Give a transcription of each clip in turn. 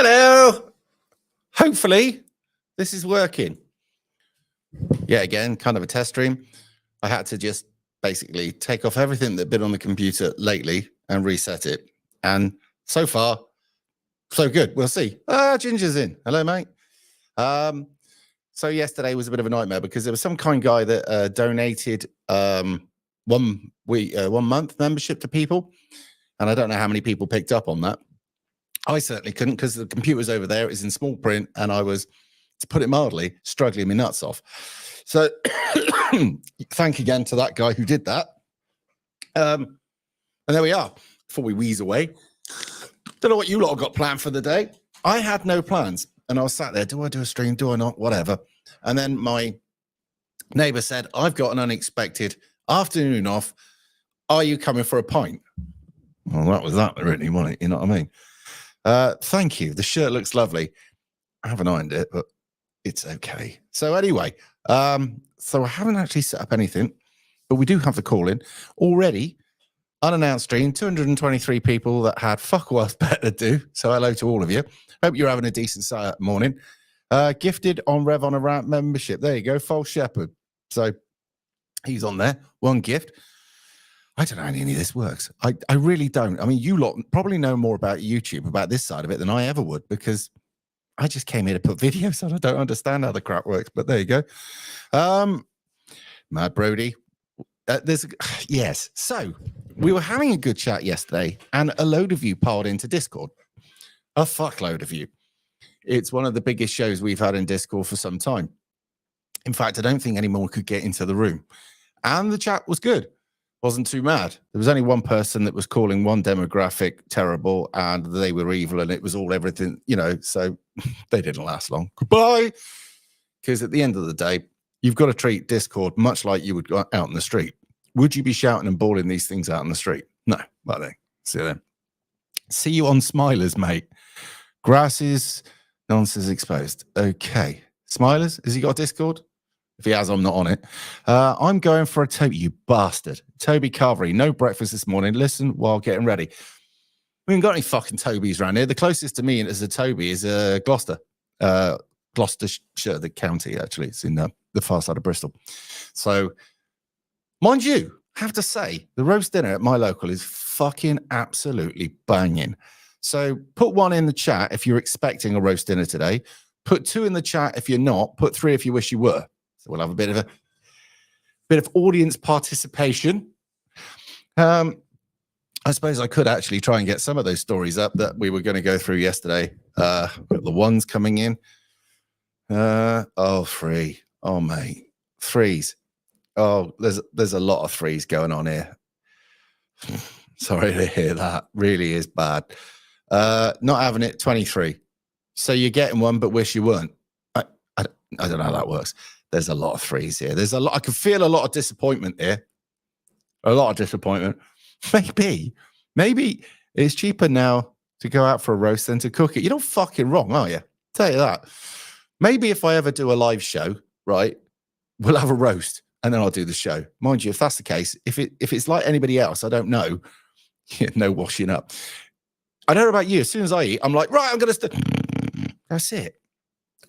Hello. Hopefully this is working. Yeah, again, kind of a test stream. I had to just basically take off everything that had been on the computer lately and reset it. And so far, so good. We'll see. Ginger's in. Hello, mate. So yesterday was a bit of a nightmare because there was some kind guy that donated 1 month membership to people. And I don't know how many people picked up on that. I certainly couldn't because the computer was over there. It was in small print and I was, to put it mildly, struggling my nuts off. So thank again to that guy who did that. And there we are. Before we wheeze away. Don't know what you lot have got planned for the day. I had no plans. And I was sat there, do I do a stream? Do I not? Whatever. And then my neighbor said, I've got an unexpected afternoon off. Are you coming for a pint? Well, that was that really, wasn't it? You know what I mean? Thank you. The shirt looks lovely. I haven't ironed it, but it's okay. So anyway, so I haven't actually set up anything, but we do have the call in already. Unannounced stream, 223 people that had fuck all else better to do. So hello to all of you. Hope you're having a decent morning. Gifted on Rev on a Rant membership. There you go, False Shepherd. So he's on there. One gift. I don't know how any of this works. I really don't. I mean, you lot probably know more about YouTube, about this side of it than I ever would, because I just came here to put videos on. I don't understand how the crap works, but there you go. Mad Brody. Yes. So we were having a good chat yesterday and a load of you piled into Discord. A fuckload of you. It's one of the biggest shows we've had in Discord for some time. In fact, I don't think anyone could get into the room. And the chat was good. Wasn't too mad. There was only one person that was calling one demographic terrible and they were evil and it was all everything, you know, so they didn't last long. Goodbye. Because at the end of the day, you've got to treat Discord much like you would go out in the street. Would you be shouting and bawling these things out in the street? No. Well then, see you then. See you on Smilers, mate. Grasses, nonsense exposed. Okay. Smilers, has he got Discord? If he has, I'm not on it. I'm going for a Toby, you bastard. Toby Carvery, no breakfast this morning. Listen while getting ready. We haven't got any fucking Tobys around here. The closest to me as a Toby is Gloucester. Gloucestershire, the county, actually. It's in the far side of Bristol. So, mind you, I have to say, the roast dinner at my local is fucking absolutely banging. So, put 1 in the chat if you're expecting a roast dinner today. Put 2 in the chat if you're not. Put 3 if you wish you were. So we'll have a bit of audience participation. I suppose I could actually try and get some of those stories up that we were going to go through yesterday. Got the ones coming in. 3. Oh, mate. 3s. Oh, there's a lot of 3s going on here. Sorry to hear that. Really is bad. Not having it, 23. So you're getting one, but wish you weren't. I don't know how that works. There's a lot of 3s here. There's a lot. I can feel a lot of disappointment here. A lot of disappointment. Maybe it's cheaper now to go out for a roast than to cook it. You're not fucking wrong, are you? Tell you that. Maybe if I ever do a live show, right, we'll have a roast and then I'll do the show. Mind you, if that's the case, if it's like anybody else, I don't know. No washing up. I don't know about you. As soon as I eat, I'm like, right, I'm going to... That's it.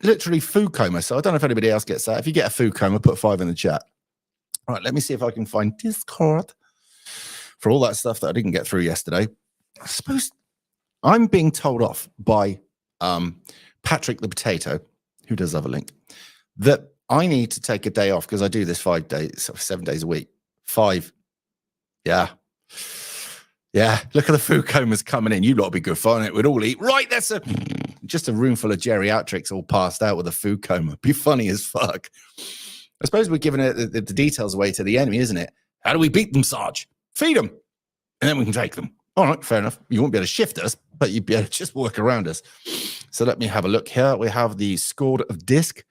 Literally food coma. So I don't know if anybody else gets that. If you get a food coma, put 5 in the chat. All right, let me see if I can find Discord for all that stuff that I didn't get through yesterday. I suppose I'm being told off by Patrick the Potato, who does have a link, that I need to take a day off because I do this 5 days, 7 days a week. 5. Yeah. Yeah, look at the food comas coming in. You lot will be good fun. It would all eat. Right, that's just a room full of geriatrics all passed out with a food coma. Be funny as fuck. I suppose we're giving the details away to the enemy, isn't it? How do we beat them, Sarge? Feed them, and then we can take them. All right, fair enough. You won't be able to shift us, but you'd be able to just work around us. So let me have a look here. We have the scored of disc.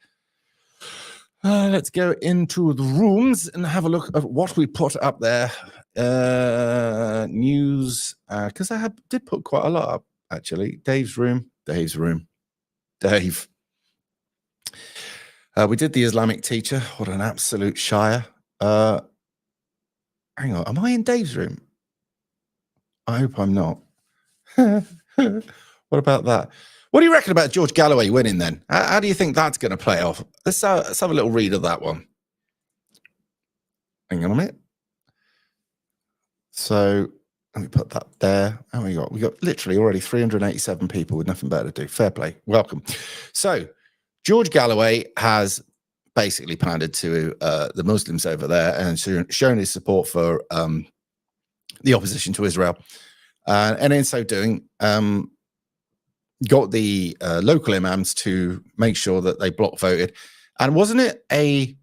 Let's go into the rooms and have a look at what we put up there. News, because I did put quite a lot up, actually. Dave's room. Dave. We did the Islamic teacher. What an absolute shire. Hang on. Am I in Dave's room? I hope I'm not. What about that? What do you reckon about George Galloway winning then? How do you think that's going to play off? Let's have a little read of that one. Hang on a minute. So let me put that there. Oh, we got literally already 387 people with nothing better to do. Fair play. Welcome. So George Galloway has basically pandered to the Muslims over there and shown his support for the opposition to Israel. And in so doing, got the local imams to make sure that they block voted. And wasn't it an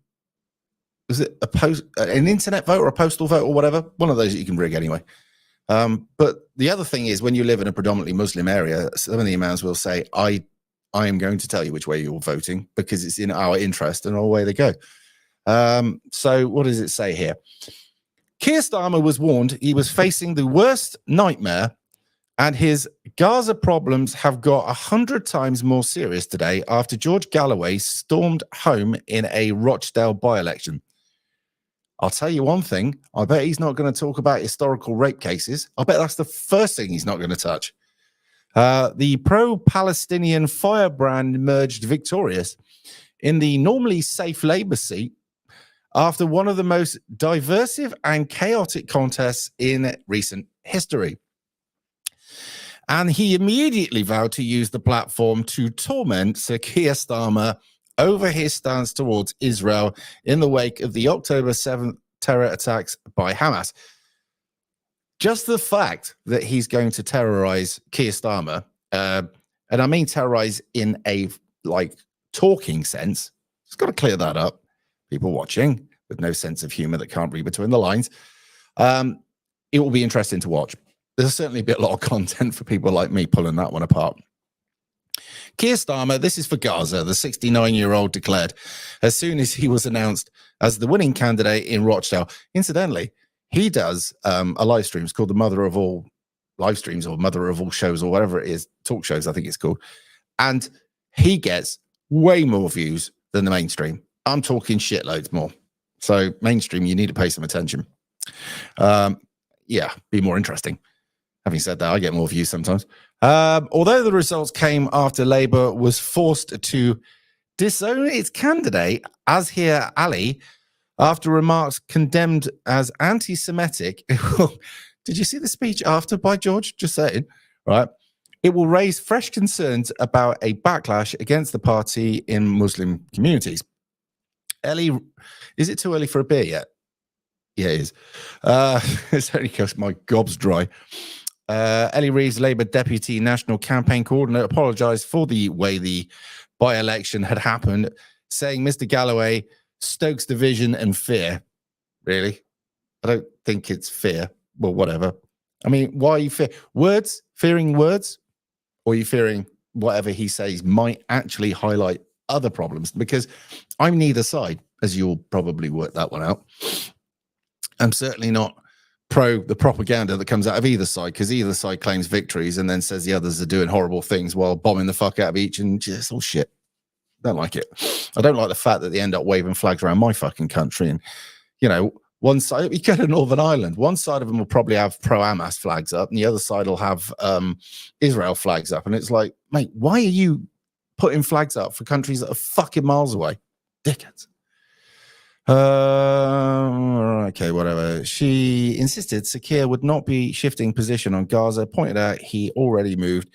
internet vote or a postal vote or whatever? One of those that you can rig anyway. But the other thing is, when you live in a predominantly Muslim area, some of the imams will say, I am going to tell you which way you're voting because it's in our interest, and away they go. So what does it say here? Keir Starmer was warned he was facing the worst nightmare, and his Gaza problems have got 100 times more serious today after George Galloway stormed home in a Rochdale by-election. I'll tell you one thing. I bet he's not going to talk about historical rape cases. I bet that's the first thing he's not going to touch. The pro-Palestinian firebrand emerged victorious in the normally safe Labour seat after one of the most divisive and chaotic contests in recent history. And he immediately vowed to use the platform to torment Sir Keir Starmer over his stance towards Israel in the wake of the October 7th terror attacks by Hamas. Just the fact that he's going to terrorize Keir Starmer, and I mean terrorize in a talking sense, it's got to clear that up. People watching with no sense of humor that can't read between the lines. It will be interesting to watch. There's certainly a lot of content for people like me pulling that one apart. Keir Starmer, this is for Gaza, the 69-year-old declared as soon as he was announced as the winning candidate in Rochdale. Incidentally, he does a live stream. It's called the Mother of All Live Streams or Mother of All Shows or whatever it is, talk shows, I think it's called. And he gets way more views than the mainstream. I'm talking shitloads more. So mainstream, you need to pay some attention. Be more interesting. Having said that, I get more views sometimes. Although the results came after Labour was forced to disown its candidate, Azhar Ali, after remarks condemned as anti-Semitic. Did you see the speech after by George? Just saying, right? It will raise fresh concerns about a backlash against the party in Muslim communities. Ellie, is it too early for a beer yet? Yeah, it is. It's only because my gob's dry. Ellie Reeves, Labour Deputy National Campaign Coordinator, apologised for the way the by-election had happened, saying Mr. Galloway stokes division and fear. Really? I don't think it's fear. Well, whatever. I mean, why are you fearing words? Or are you fearing whatever he says might actually highlight other problems? Because I'm neither side, as you'll probably work that one out. I'm certainly not pro the propaganda that comes out of either side, because either side claims victories and then says the others are doing horrible things while bombing the fuck out of each, and just all shit. Don't like it. I don't like the fact that they end up waving flags around my fucking country. And, you know, one side, you go to Northern Ireland, one side of them will probably have pro-Hamas flags up and the other side will have Israel flags up. And it's like, mate, why are you putting flags up for countries that are fucking miles away? Dickheads. Okay, whatever. She insisted Sir Keir would not be shifting position on Gaza, pointed out he already moved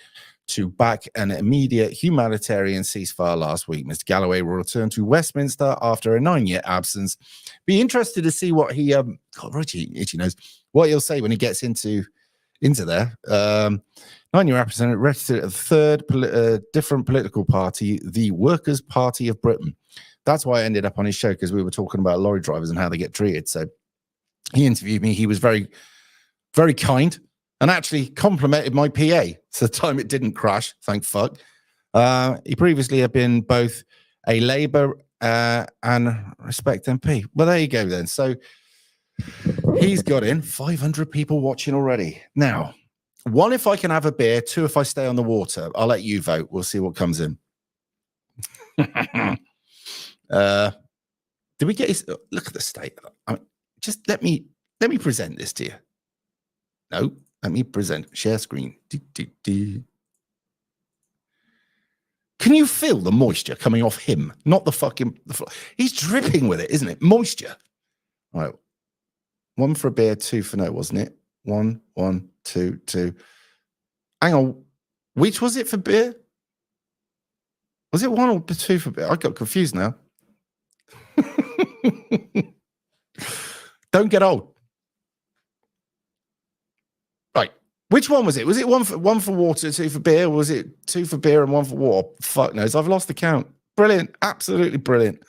to back an immediate humanitarian ceasefire last week. Mr. Galloway will return to Westminster after a 9-year absence. Be interested to see what he itchy knows what he'll say when he gets into there. 9-year absence, registered a third different political party, the Workers' Party of Britain. That's why I ended up on his show, because we were talking about lorry drivers and how they get treated. So he interviewed me. He was very, very kind and actually complimented my PA. So the time it didn't crash, thank fuck. He previously had been both a Labour and Respect MP. Well, there you go then. So he's got in 500 people watching already. Now, 1, if I can have a beer. 2, if I stay on the water. I'll let you vote. We'll see what comes in. Did we get his look at the state? Just let me present this to you. No, let me present share screen. Can you feel the moisture coming off him? Not the fucking... He's dripping with it, isn't it? Moisture. All right. 1 for a beer, 2 for no, wasn't it? 1, 1, 2, 2. Hang on. Which was it for beer? Was it 1 or 2 for beer? I got confused now. Don't get old. Right. Which one was it? Was it 1 for water, 2 for beer? Or was it 2 for beer and 1 for water? Fuck knows. I've lost the count. Brilliant. Absolutely brilliant.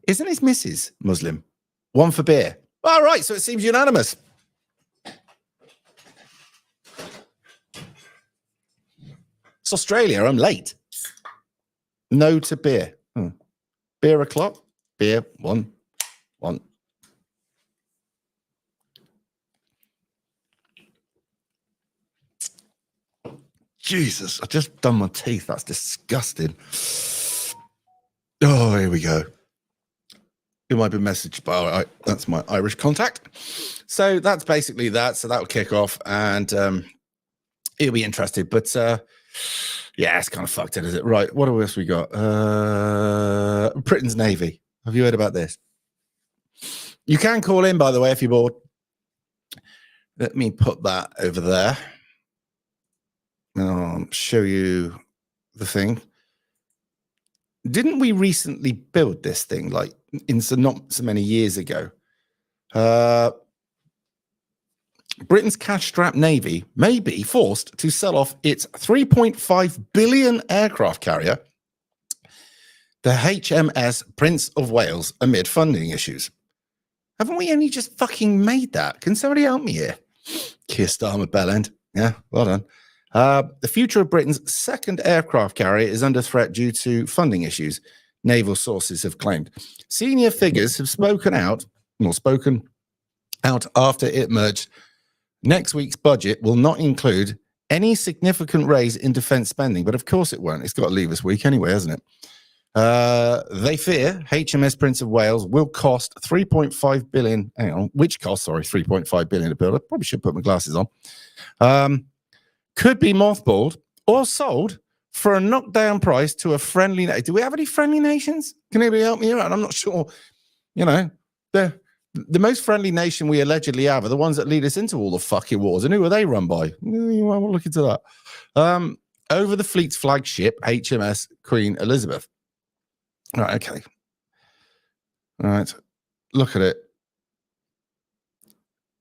Isn't his missus Muslim? 1 for beer. All right. So it seems unanimous. It's Australia. I'm late. No to beer. Beer o'clock. Beer 1. 1. Jesus, I just done my teeth. That's disgusting. Oh, here we go. It might be messaged by that's my Irish contact. So that's basically that. So that will kick off, and it'll be interesting. But yeah, it's kind of fucked, is it? Right. What else we got? Britain's Navy. Have you heard about this? You can call in, by the way, if you're bored. Let me put that over there. I'll show you the thing. Didn't we recently build this thing, like not so many years ago? Britain's cash-strapped Navy may be forced to sell off its 3.5 billion aircraft carrier, the HMS Prince of Wales, amid funding issues. Haven't we only just fucking made that? Can somebody help me here? Keir Starmer Bellend. Yeah, well done. The future of Britain's second aircraft carrier is under threat due to funding issues, naval sources have claimed. Senior figures have spoken out after it merged. Next week's budget will not include any significant raise in defense spending, but of course it won't. It's got to leave this week anyway, hasn't it? They fear HMS Prince of Wales will cost 3.5 billion. Hang on, which cost? Sorry, 3.5 billion to build. I probably should put my glasses on. Could be mothballed or sold for a knockdown price to a friendly nation. Do we have any friendly nations? Can anybody help me out? I'm not sure. You know, the most friendly nation we allegedly have are the ones that lead us into all the fucking wars. And who are they run by? We'll look into that. Over the fleet's flagship, HMS Queen Elizabeth. All right, okay. All right, look at it.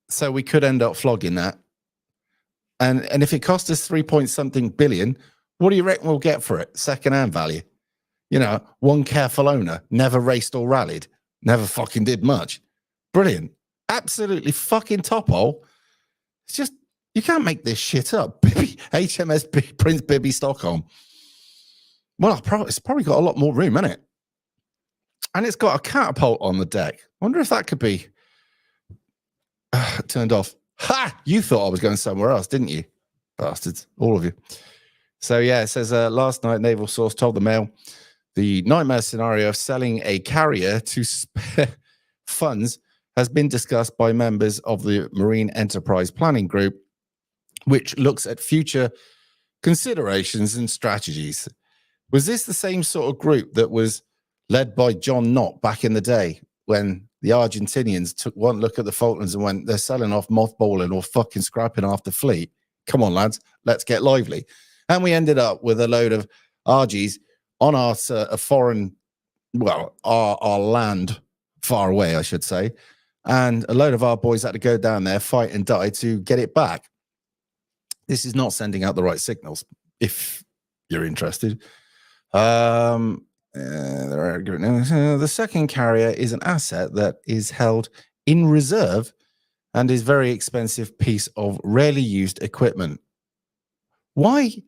So we could end up flogging that. And if it costs us 3-point-something billion, what do you reckon we'll get for it? Second-hand value. You know, one careful owner, never raced or rallied, never fucking did much. Brilliant. Absolutely fucking top hole. It's just, you can't make this shit up. HMS Prince Bibby Stockholm. Well, it's probably got a lot more room, hasn't it? And it's got a catapult on the deck. I wonder if that could be turned off. Ha! You thought I was going somewhere else, didn't you? Bastards. All of you. So, yeah, it says, last night, naval source told the Mail the nightmare scenario of selling a carrier to spare funds has been discussed by members of the Marine Enterprise Planning Group, which looks at future considerations and strategies. Was this the same sort of group that was led by John Knott back in the day when the Argentinians took one look at the Falklands and went, they're selling off, mothballing, or fucking scrapping off the fleet? Come on, lads, let's get lively. And we ended up with a load of Argies on our foreign, well, our land far away, I should say. And a load of our boys had to go down there, fight and die to get it back. This is not sending out the right signals, if you're interested. The second carrier is an asset that is held in reserve and is very expensive piece of rarely used equipment. Why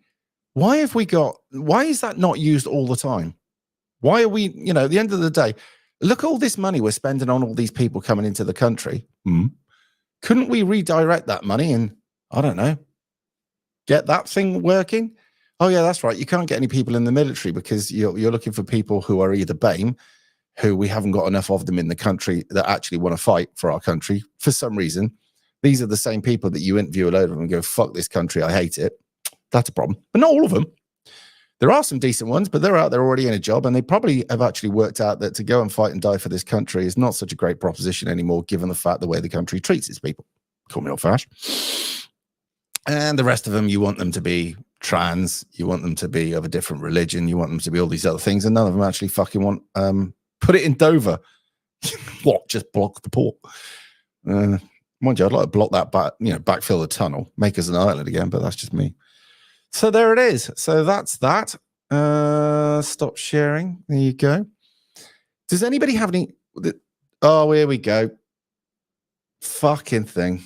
is that not used all the time? Why are we, at the end of the day, look at all this money we're spending on all these people coming into the country. Couldn't we redirect that money and, I don't know, get that thing working? Oh, yeah, that's right. You can't get any people in the military because you're looking for people who are either BAME, who we haven't got enough of them in the country that actually want to fight for our country for some reason. These are the same people that you interview a load of them and go, fuck this country, I hate it. That's a problem. But not all of them. There are some decent ones, but they're out there already in a job, and they probably have actually worked out that to go and fight and die for this country is not such a great proposition anymore, given the fact the way the country treats its people. Call me old-fashioned. And the rest of them, you want them to be trans, you want them to be of a different religion, you want them to be all these other things, and none of them actually fucking want put it in Dover. What? Just block the port? Mind you, I'd like to block that back, backfill the tunnel, make us an island again, but that's just me. So there it is. So that's that. Stop sharing. There you go. Does anybody have any? Oh, here we go. Fucking thing.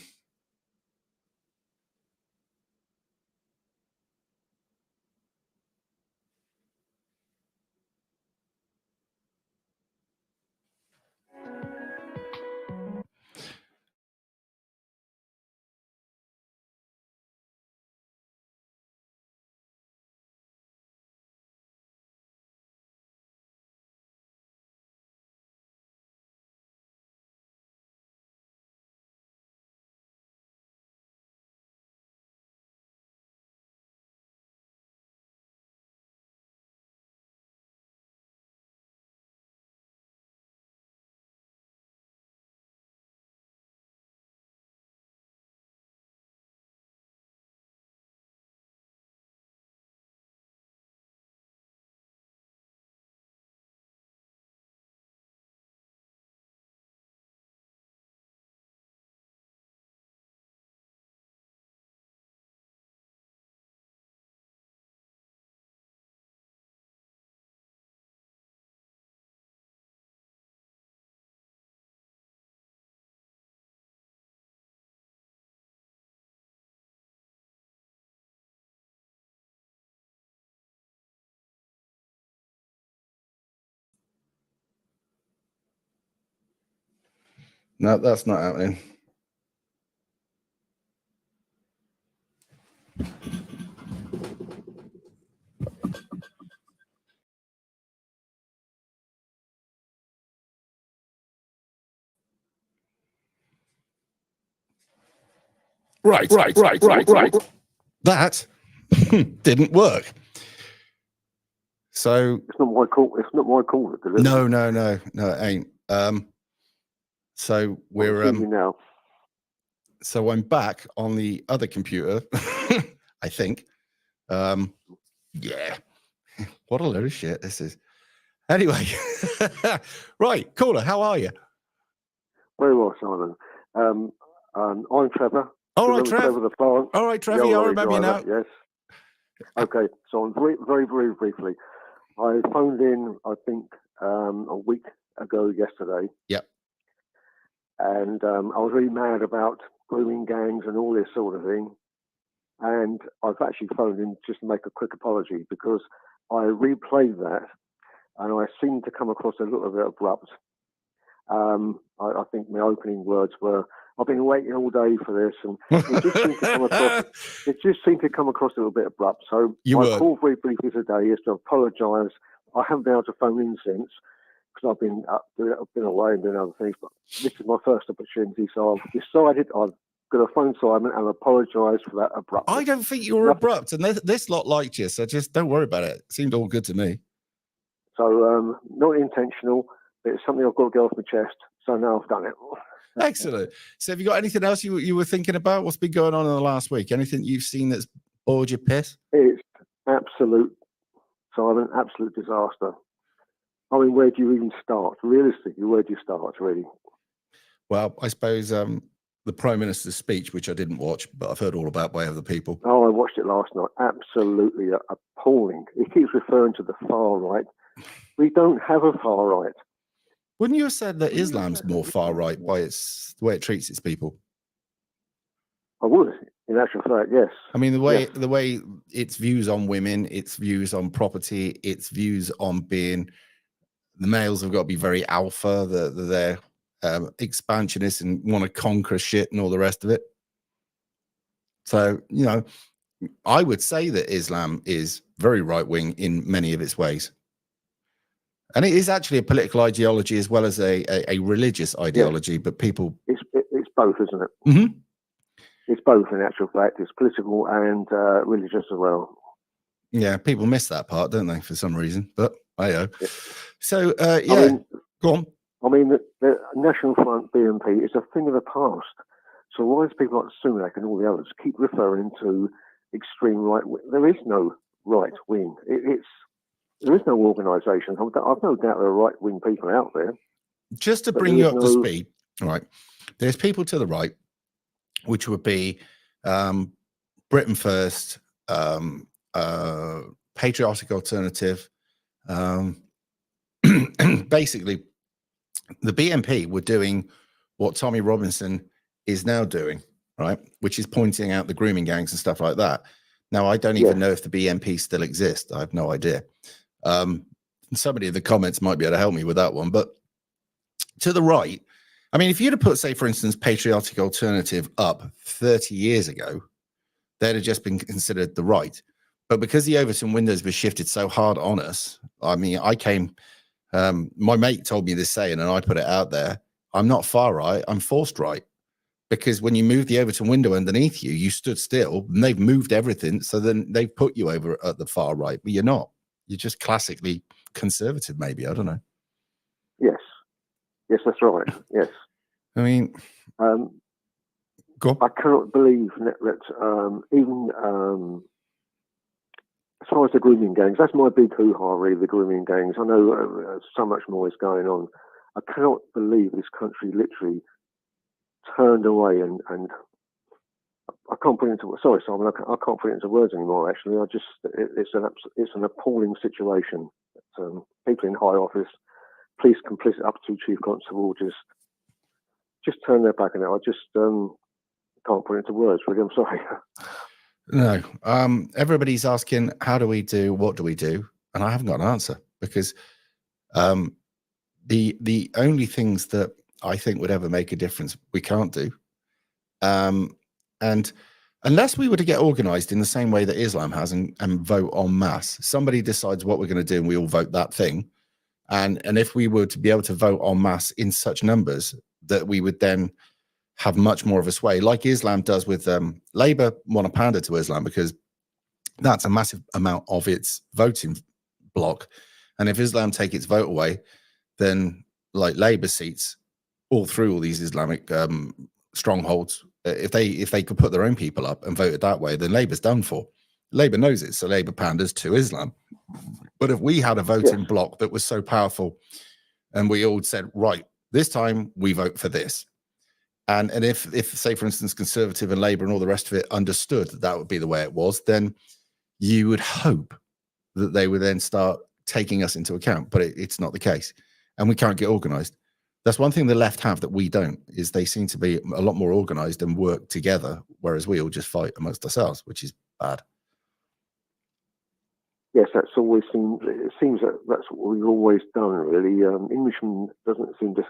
No, that's not happening. Right. That didn't work. So it's not my call. It's not my call. No, it ain't. So we're now. So I'm back on the other computer, I think. Yeah. What a load of shit this is. Anyway, right, caller, how are you? Very well, Simon. I'm Trevor. All right, Trevor. The plant. All right, Trevor, I remember you now. Yes. Okay, so I'm very, very briefly. I phoned in, I think, a week ago yesterday. Yep. And I was really mad about grooming gangs and all this sort of thing. And I've actually phoned in just to make a quick apology because I replayed that and I seemed to come across a little bit abrupt. I think my opening words were, I've been waiting all day for this, and it just seemed to come across a little bit abrupt. So my call very briefly today is to apologise. I haven't been able to phone in since because I've been away and doing other things, but this is my first opportunity, so I've decided I'm going to phone Simon and apologise for that abruptness. I don't think you were abrupt, and this lot liked you, so just don't worry about it. It seemed all good to me. So not intentional, but it's something I've got to get off my chest. So now I've done it. Excellent. So have you got anything else you were thinking about? What's been going on in the last week? Anything you've seen that's bored your piss? It's absolute, Simon, absolute disaster. I mean, where do you even start? Realistically, where do you start, really? Well, I suppose the Prime Minister's speech, which I didn't watch, but I've heard all about by other people. Oh, I watched it last night. Absolutely appalling. He keeps referring to the far right. We don't have a far right. Wouldn't you have said that Islam's more far right by the way it treats its people? I would, in actual fact, yes. I mean, the way its views on women, its views on property, its views on being the males have got to be very alpha. They're expansionists and want to conquer shit and all the rest of it. So, I would say that Islam is very right wing in many of its ways. And it is actually a political ideology as well as a religious ideology, but people... It's both, isn't it? Mm-hmm. It's both, in actual fact. It's political and religious as well. Yeah, people miss that part, don't they, for some reason? But I So yeah, I mean, go on. I mean, the National Front BNP is a thing of the past. So why do people like Sunak and all the others keep referring to extreme right wing? There is no right wing. There is no organisation. I've no doubt there are right wing people out there. Just to bring you up to speed, right? There's people to the right, which would be Britain First, Patriotic Alternative. Basically, the BNP were doing what Tommy Robinson is now doing, right? Which is pointing out the grooming gangs and stuff like that. Now, I don't even know if the BNP still exists. I have no idea. Somebody in the comments might be able to help me with that one. But to the right, I mean, if you'd have put, say, for instance, Patriotic Alternative up 30 years ago, they'd have just been considered the right. But because the Overton windows were shifted so hard on us, I mean, my mate told me this saying, and I put it out there. I'm not far right, I'm forced right. Because when you move the Overton window underneath you, you stood still, and they've moved everything. So then they've put you over at the far right, but you're not. You're just classically conservative, maybe. I don't know. Yes, that's right. Yes. I mean, I cannot believe that even as far as the grooming gangs, that's my big hoo-ha, really, the grooming gangs. I know so much more is going on. I cannot believe this country literally turned away and I can't put it into, sorry, Simon, I can't put it into words anymore, actually. It's an appalling situation. People in high office, police complicit up to chief constable, just turn their back on it. I just can't put it into words, really. I'm sorry. No, everybody's asking, how do we do? What do we do? And I haven't got an answer, because the only things that I think would ever make a difference, we can't do. And unless we were to get organized in the same way that Islam has and vote en masse, somebody decides what we're going to do and we all vote that thing. And if we were to be able to vote en masse in such numbers that we would then have much more of a sway, like Islam does with Labour want to pander to Islam because that's a massive amount of its voting block. And if Islam take its vote away, then like Labour seats all through all these Islamic strongholds, if they could put their own people up and vote it that way, then Labour's done for. Labour knows it, so Labour panders to Islam. But if we had a voting block that was so powerful and we all said, right, this time we vote for this, and if say, for instance, Conservative and Labour and all the rest of it understood that would be the way it was, then you would hope that they would then start taking us into account. But it's not the case, and we can't get organised. That's one thing the left have that we don't, is they seem to be a lot more organised and work together, whereas we all just fight amongst ourselves, which is bad. Yes, it seems that that's what we've always done, really. Englishmen doesn't seem to,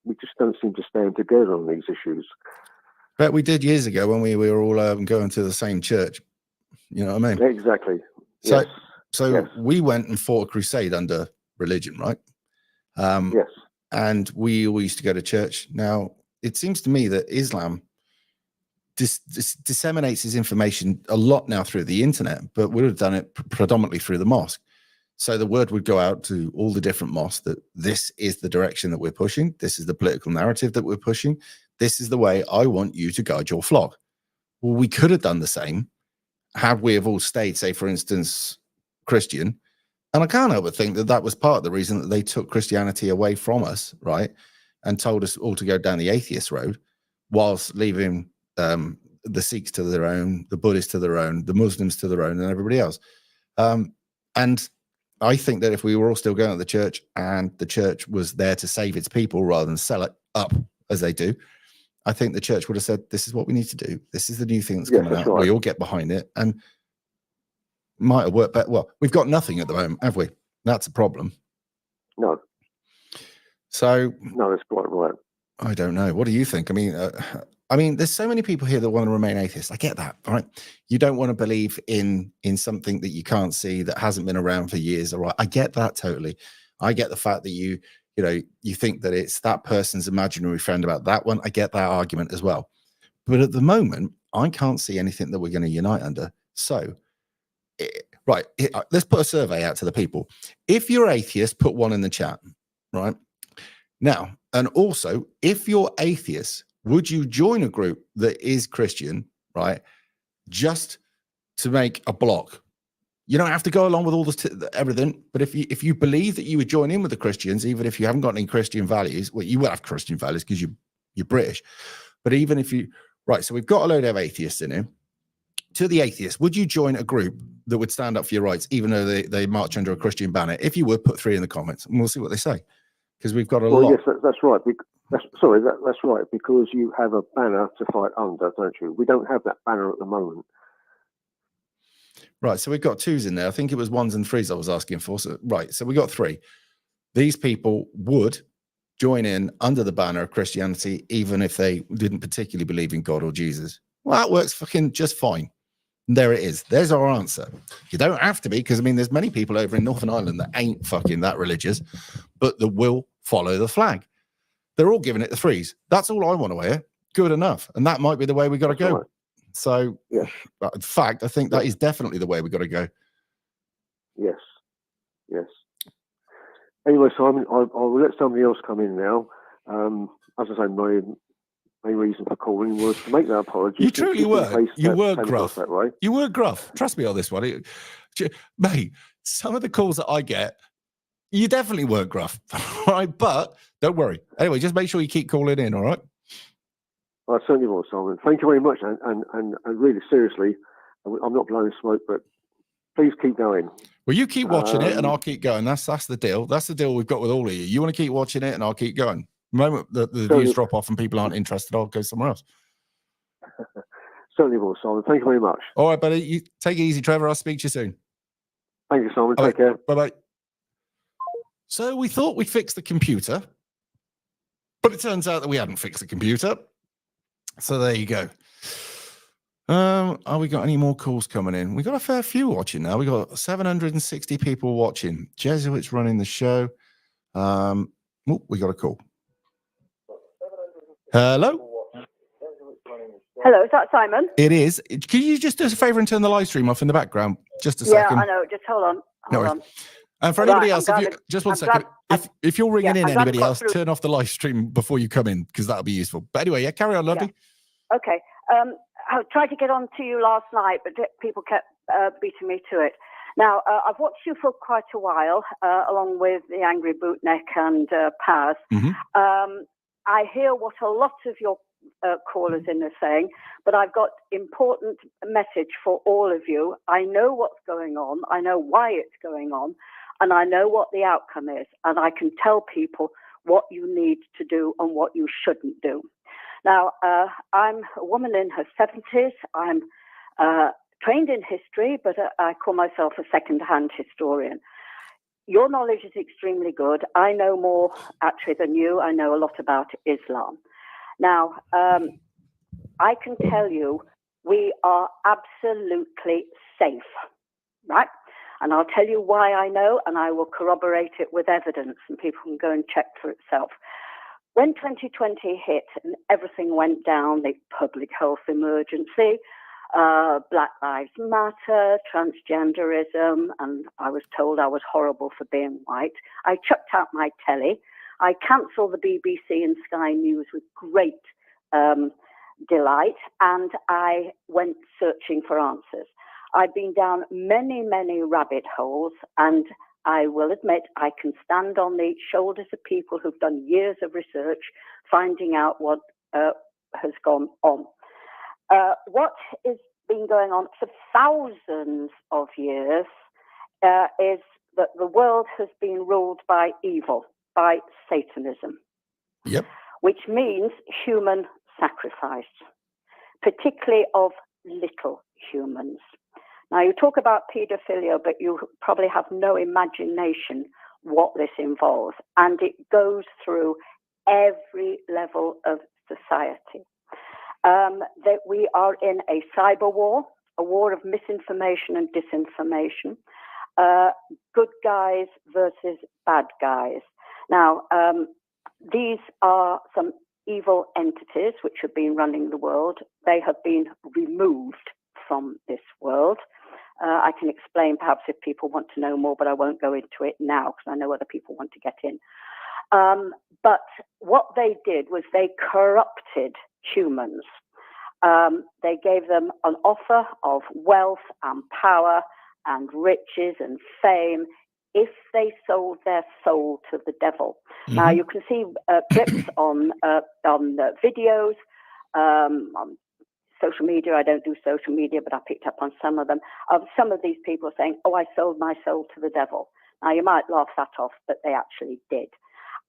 we just don't seem to stand together on these issues. But we did years ago when we were all going to the same church. You know what I mean? Exactly. So we went and fought a crusade under religion, right? Yes. And we all used to go to church. Now, it seems to me that Islam disseminates his information a lot now through the internet, but would have done it predominantly through the mosque. So the word would go out to all the different mosques that this is the direction that we're pushing. This is the political narrative that we're pushing. This is the way I want you to guide your flock. Well, we could have done the same had we have all stayed, say, for instance, Christian. And I can't help but think that that was part of the reason that they took Christianity away from us, right? And told us all to go down the atheist road, whilst leaving the Sikhs to their own, the Buddhists to their own, the Muslims to their own, and everybody else. And I think that if we were all still going to the church and the church was there to save its people rather than sell it up as they do, I think the church would have said, this is what we need to do. This is the new thing that's coming out. Right. We all get behind it, and might have worked better. Well, we've got nothing at the moment, have we? That's a problem. No. So no, that's quite right. I don't know. What do you think? I mean, there's so many people here that want to remain atheists. I get that, right? You don't want to believe in something that you can't see, that hasn't been around for years. All right, I get that totally. I get the fact that you think that it's that person's imaginary friend about that one. I get that argument as well. But at the moment, I can't see anything that we're going to unite under. So let's put a survey out to the people. If you're atheist, put one in the chat, right? Now, and also, if you're atheist, would you join a group that is Christian, right? Just to make a block. You don't have to go along with all this everything, but if you believe that you would join in with the Christians, even if you haven't got any Christian values, well, you will have Christian values because you're British. But even if you, right, so we've got a load of atheists in here. To the atheists, would you join a group that would stand up for your rights, even though they march under a Christian banner? If you would, put 3 in the comments, and we'll see what they say. Because we've got a lot. Yes, that's right. That's right. Because you have a banner to fight under, don't you? We don't have that banner at the moment. Right, so we've got 2s in there. I think it was 1s and 3s I was asking for. So, right, so we got 3. These people would join in under the banner of Christianity, even if they didn't particularly believe in God or Jesus. Well, that works fucking just fine. And there it is. There's our answer. You don't have to be, because I mean, there's many people over in Northern Ireland that ain't fucking that religious, but that will follow the flag. They're all giving it the 3s. That's all I want to hear. Good enough. And that might be the way we got to go. Right. So, yes. In fact, I think that is definitely the way we got to go. Yes. Anyway, Simon, I'll let somebody else come in now. As I say, my main reason for calling was to make that apology. You truly were. You were gruff. That way. You were gruff. Trust me on this one. Mate, some of the calls that I get, you definitely weren't gruff. Right? But don't worry. Anyway, just make sure you keep calling in, all right? I certainly will, Simon. Thank you very much. And really, seriously, I'm not blowing smoke, but please keep going. Well, you keep watching it and I'll keep going. That's the deal. That's the deal we've got with all of you. You want to keep watching it and I'll keep going. The moment the views drop off and people aren't interested, I'll go somewhere else. Certainly will, Simon. Thank you very much. All right, buddy. You take it easy, Trevor. I'll speak to you soon. Thank you, Simon. Take care. Bye-bye. So we thought we'd fix the computer, but it turns out that we hadn't fixed the computer. So there you go. Are we got any more calls coming in? We got a fair few watching now. We got 760 people watching. Jesuits running the show. We got a call. Hello? Hello, is that Simon? It is. Can you just do us a favor and turn the live stream off in the background? Just a second. Yeah, I know. Just hold on. Hold on. And for anybody else, just one second. If you're ringing in anybody else, turn off the live stream before you come in, because that'll be useful. But anyway, carry on, lovely. Yeah. Okay. I tried to get on to you last night, but people kept beating me to it. Now, I've watched you for quite a while, along with the Angry Bootneck and Paz. Mm-hmm. I hear what a lot of your callers in are saying, but I've got important message for all of you. I know what's going on. I know why it's going on, and I know what the outcome is. And I can tell people what you need to do and what you shouldn't do. Now, I'm a woman in her 70s. I'm trained in history, but I call myself a second-hand historian. Your knowledge is extremely good. I know more, actually, than you. I know a lot about Islam. Now, I can tell you we are absolutely safe, right? And I'll tell you why I know, and I will corroborate it with evidence, and people can go and check for itself. When 2020 hit and everything went down, the public health emergency, Black Lives Matter, transgenderism, and I was told I was horrible for being white, I chucked out my telly. I cancelled the BBC and Sky News with great delight, and I went searching for answers. I've been down many, many rabbit holes, and I will admit I can stand on the shoulders of people who've done years of research, finding out what has gone on. What has been going on for thousands of years is that the world has been ruled by evil, by Satanism. Yep. Which means human sacrifice, particularly of little humans. Now, you talk about paedophilia, but you probably have no imagination what this involves. And it goes through every level of society. That we are in a cyber war, a war of misinformation and disinformation, good guys versus bad guys. Now, these are some evil entities which have been running the world. They have been removed from this world. I can explain perhaps if people want to know more, but I won't go into it now because I know other people want to get in. But what they did was they corrupted humans. They gave them an offer of wealth and power and riches and fame if they sold their soul to the devil. Mm-hmm. Now, you can see clips on videos, on social media. I don't do social media, but I picked up on some of them, of some of these people saying, oh, I sold my soul to the devil. Now, you might laugh that off, but they actually did.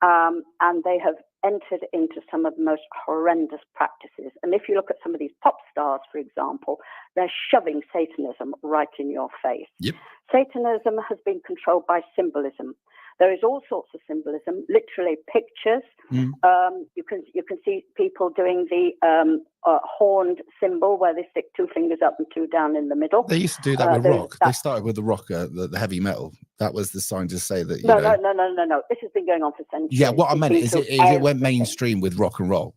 And they have entered into some of the most horrendous practices. And if you look at some of these pop stars, for example, they're shoving Satanism right in your face. Yep. Satanism has been controlled by symbolism. There is all sorts of symbolism, literally pictures. Mm. You can see people doing the horned symbol where they stick 2 fingers up and 2 down in the middle. They used to do that with rock. They started with the rock, the heavy metal. That was the sign to say that, No. This has been going on for centuries. Yeah, what I meant is it went mainstream with rock and roll,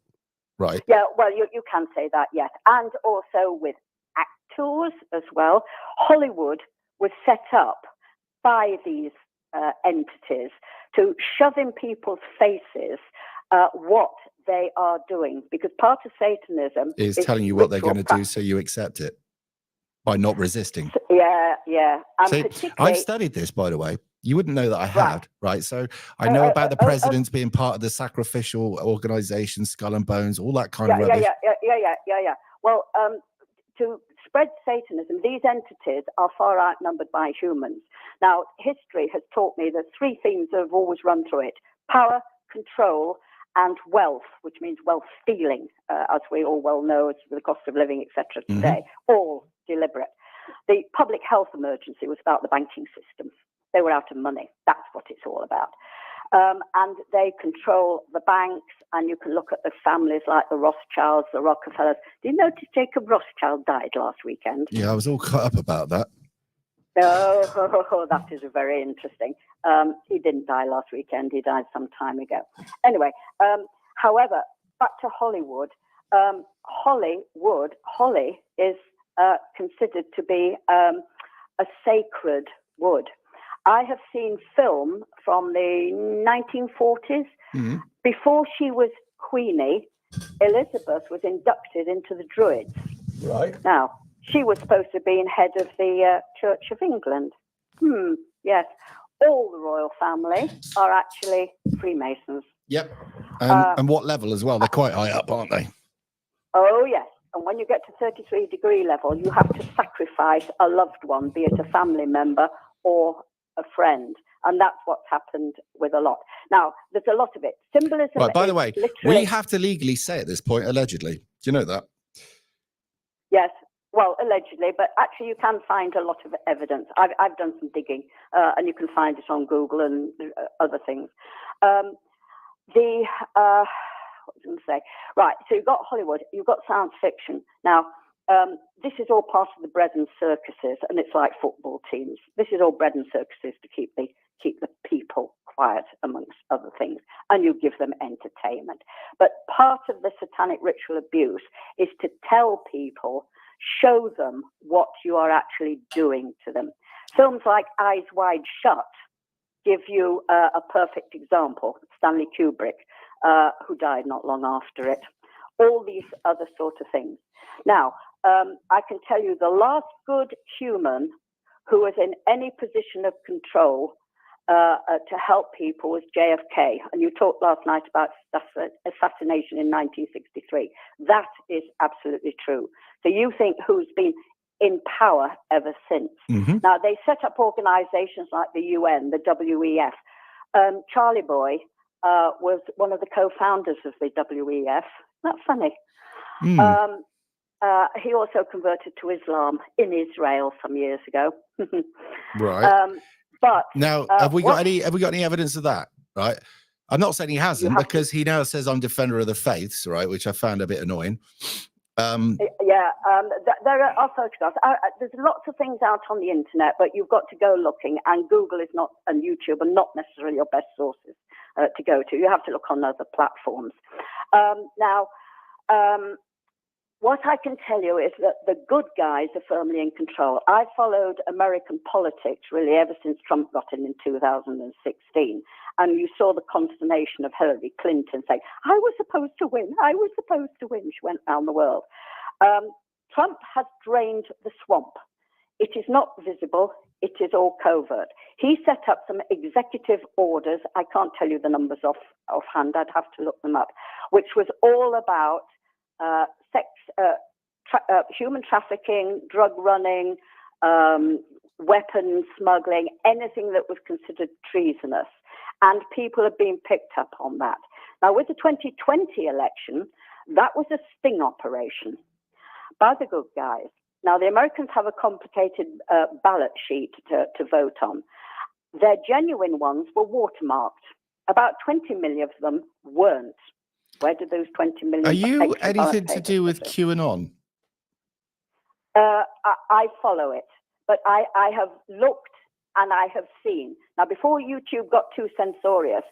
right? Yeah, well, you can say that, yes. And also with actors as well. Hollywood was set up by these entities to shove in people's faces what they are doing, because part of Satanism is telling you what they're going to do, so you accept it by not resisting. Yeah. And so I've studied this, by the way. You wouldn't know that I had, right? So I know about the presidents being part of the sacrificial organization, Skull and Bones, all that kind of rubbish. Yeah. Well, to spread Satanism, these entities are far outnumbered by humans. Now, history has taught me that 3 themes have always run through it: power, control, and wealth, which means wealth stealing, as we all well know, as the cost of living, etc. today, all deliberate. The public health emergency was about the banking system. They were out of money. That's what it's all about. And they control the banks, and you can look at the families like the Rothschilds, the Rockefellers. Did you notice Jacob Rothschild died last weekend? Yeah, I was all caught up about that. Oh, that is very interesting. He didn't die last weekend. He died some time ago. Anyway, however, back to Hollywood. Holly is considered to be a sacred wood. I have seen film from the 1940s. Mm-hmm. Before she was Queenie, Elizabeth was inducted into the Druids. Right. Now, she was supposed to be head of the Church of England. Yes. All the royal family are actually Freemasons. Yep. And what level as well? They're quite high up, aren't they? Oh, yes. And when you get to 33-degree level, you have to sacrifice a loved one, be it a family member or a friend. And that's what's happened with a lot. Now, there's a lot of it. Symbolism. Right, by the way, we have to legally say at this point, allegedly. Do you know that? Yes. Well, allegedly, but actually you can find a lot of evidence. I've done some digging, and you can find it on Google and other things. What was I going to say? Right, so you've got Hollywood, you've got science fiction. Now, this is all part of the bread and circuses, and it's like football teams. This is all bread and circuses to keep the people quiet, amongst other things, and you give them entertainment. But part of the satanic ritual abuse is to tell people, show them what you are actually doing to them. Films like Eyes Wide Shut give you a perfect example. Stanley Kubrick, who died not long after it. All these other sort of things. Now, I can tell you the last good human who was in any position of control to help people was JFK. And you talked last night about assassination in 1963. That is absolutely true. So you think who's been in power ever since? Mm-hmm. Now, they set up organizations like the UN, the WEF. Charlie Boy was one of the co-founders of the WEF. Not funny. Mm. He also converted to Islam in Israel some years ago. Right. But now, have we got any evidence of that? Right. I'm not saying he hasn't, because he now says I'm defender of the faiths, right, which I found a bit annoying. There are photographs. There's lots of things out on the internet, but you've got to go looking, and Google is not, and YouTube are not necessarily your best sources to go to. You have to look on other platforms. What I can tell you is that the good guys are firmly in control. I followed American politics really ever since Trump got in 2016. And you saw the consternation of Hillary Clinton saying, I was supposed to win. I was supposed to win. She went around the world. Trump has drained the swamp. It is not visible. It is all covert. He set up some executive orders. I can't tell you the numbers offhand. I'd have to look them up, which was all about human trafficking, drug running, weapons smuggling, anything that was considered treasonous. And people have been picked up on that. Now, with the 2020 election, that was a sting operation by the good guys. Now, the Americans have a complicated ballot sheet to vote on. Their genuine ones were watermarked. About 20 million of them weren't. Where did those 20 million? Are you anything to do with QAnon? I follow it, but I have looked and I have seen. Now, before YouTube got too censorious,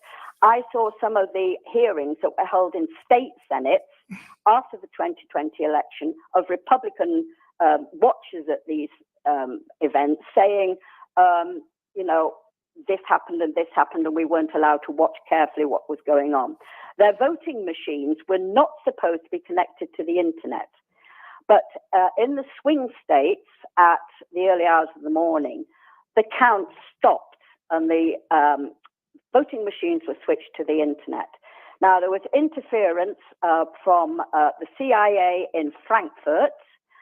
I saw some of the hearings that were held in state senates after the 2020 election of Republican watchers at these events saying, this happened and we weren't allowed to watch carefully what was going on. Their voting machines were not supposed to be connected to the internet. But in the swing states at the early hours of the morning, the count stopped and the voting machines were switched to the internet. Now, there was interference from the CIA in Frankfurt,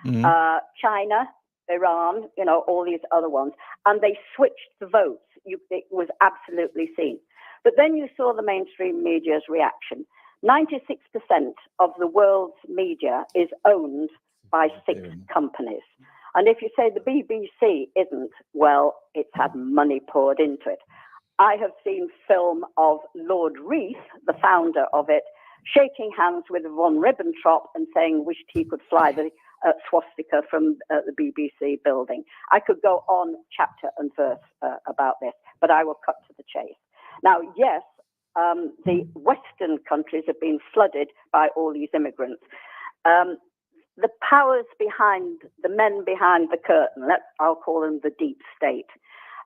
China, Iran, all these other ones, and they switched the votes. It was absolutely seen. But then you saw the mainstream media's reaction. 96% of the world's media is owned by 6 companies. And if you say the BBC isn't, well, it's had money poured into it. I have seen film of Lord Reith, the founder of it, shaking hands with von Ribbentrop and saying wished he could fly the swastika from the BBC building. I could go on chapter and verse about this, but I will cut to the chase. Now, yes, the Western countries have been flooded by all these immigrants. The powers behind, the men behind the curtain, I'll call them the deep state,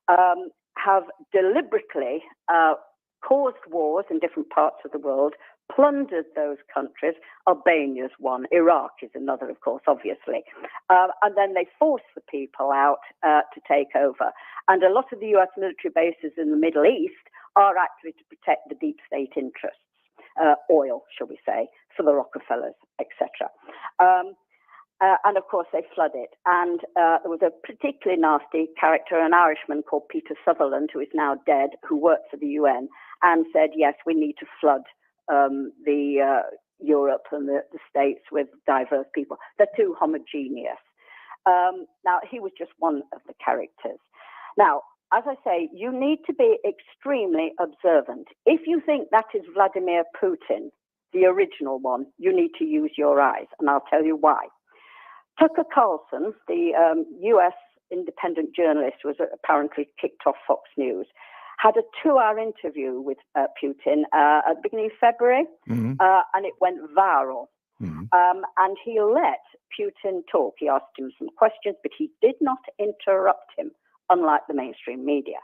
have deliberately caused wars in different parts of the world, plundered those countries. Albania's one, Iraq is another, of course, obviously. And then they force the people out to take over. And a lot of the US military bases in the Middle East are actually to protect the deep state interests, oil, shall we say, for the Rockefellers, etc. And of course, they flood it. And there was a particularly nasty character, an Irishman called Peter Sutherland, who is now dead, who worked for the UN, and said, yes, we need to flood Europe and the States with diverse people. They're too homogeneous. Now, he was just one of the characters. Now, as I say, you need to be extremely observant. If you think that is Vladimir Putin, the original one, you need to use your eyes, and I'll tell you why. Tucker Carlson, the US independent journalist who was apparently kicked off Fox News, had a 2-hour interview with Putin at the beginning of February, and it went viral. And he let Putin talk. He asked him some questions, but he did not interrupt him, unlike the mainstream media.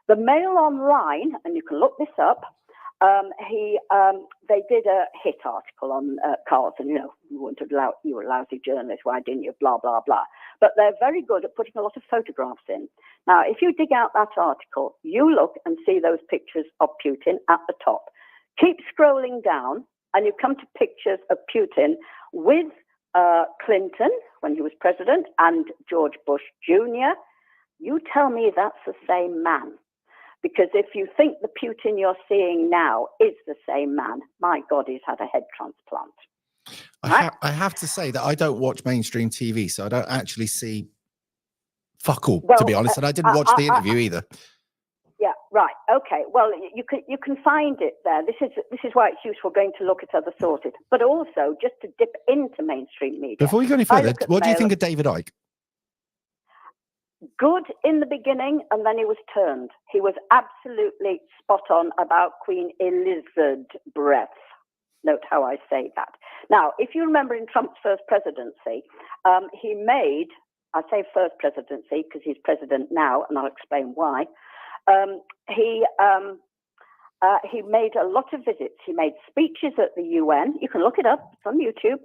The Mail Online, and you can look this up, they did a hit article on Carlson. You were a lousy journalist, why didn't you, blah, blah, blah. But they're very good at putting a lot of photographs in. Now, if you dig out that article, you look and see those pictures of Putin at the top. Keep scrolling down, and you come to pictures of Putin with Clinton, when he was president, and George Bush Jr. You tell me that's the same man. Because if you think the Putin you're seeing now is the same man, my God, he's had a head transplant. I have to say that I don't watch mainstream TV, so I don't actually see fuck all, to be honest, and I didn't watch the interview either. Yeah, right. Okay. Well, you can find it there. This is why it's useful going to look at other sources, but also just to dip into mainstream media. Before we go any further, what do you think of David Icke? Good in the beginning, and then he was turned. He was absolutely spot on about Queen Elizabeth. Note how I say that. Now, if you remember in Trump's first presidency, he made, I say first presidency because he's president now, and I'll explain why. He made a lot of visits. He made speeches at the UN. You can look it up. It's on YouTube.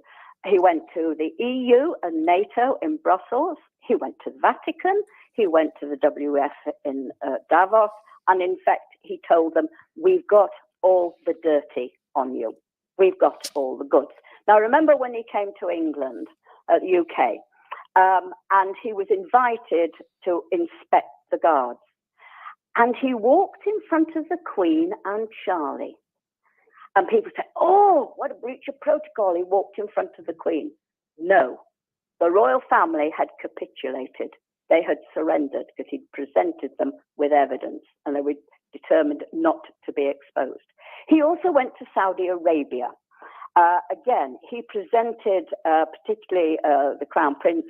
He went to the EU and NATO in Brussels. He went to the Vatican. He went to the WF in Davos. And in fact, he told them, we've got all the dirty on you. We've got all the goods. Now, remember when he came to England, the UK, and he was invited to inspect the guards. And he walked in front of the Queen and Charlie. And people said, oh, what a breach of protocol. He walked in front of the Queen. No, the royal family had capitulated. They had surrendered because he'd presented them with evidence and they were determined not to be exposed. He also went to Saudi Arabia. Again, he presented particularly the Crown Prince,